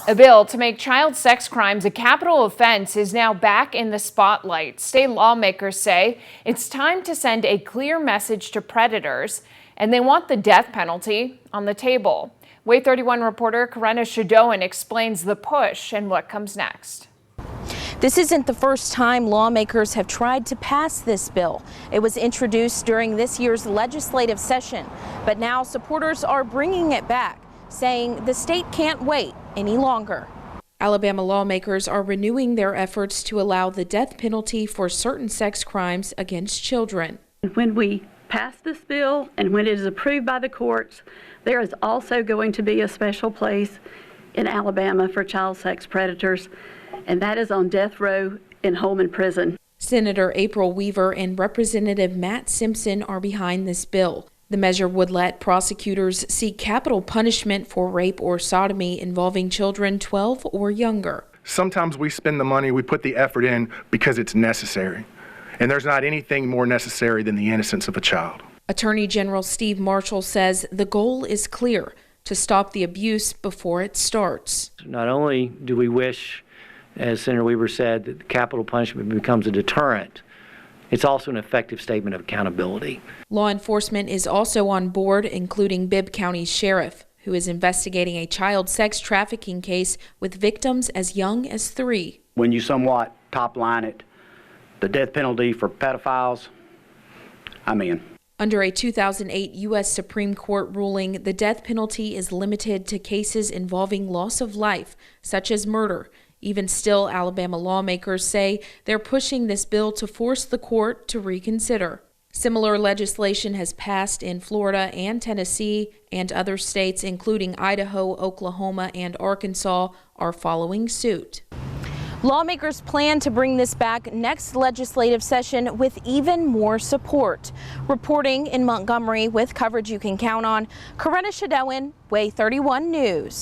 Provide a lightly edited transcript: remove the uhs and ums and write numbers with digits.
A bill to make child sex crimes a capital offense is now back in the spotlight. State lawmakers say it's time to send a clear message to predators, and they want the death penalty on the table. WAY 31 reporter Karena Shadowan explains the push and what comes next. This isn't the first time lawmakers have tried to pass this bill. It was introduced during this year's legislative session, but now supporters are bringing it back, saying the state can't wait any longer. Alabama lawmakers are renewing their efforts to allow the death penalty for certain sex crimes against children. When we pass this bill and when it is approved by the courts, there is also going to be a special place in Alabama for child sex predators, and that is on death row in Holman Prison. Senator April Weaver and Representative Matt Simpson are behind this bill. The measure would let prosecutors seek capital punishment for rape or sodomy involving children 12 or younger. Sometimes we spend the money, we put the effort in because it's necessary. And there's not anything more necessary than the innocence of a child. Attorney General Steve Marshall says the goal is clear: to stop the abuse before it starts. Not only do we wish, as Senator Weaver said, that capital punishment becomes a deterrent, it's also an effective statement of accountability. Law enforcement is also on board, including Bibb County's sheriff, who is investigating a child sex trafficking case with victims as young as 3. When you somewhat top line it, the death penalty for pedophiles, I'm in. Under a 2008 U.S. Supreme Court ruling, the death penalty is limited to cases involving loss of life, such as murder. Even still, Alabama lawmakers say they're pushing this bill to force the court to reconsider. Similar legislation has passed in Florida and Tennessee, and other states, including Idaho, Oklahoma, and Arkansas, are following suit. Lawmakers plan to bring this back next legislative session with even more support. Reporting in Montgomery with coverage you can count on, Karena Shadowan, WAY 31 News.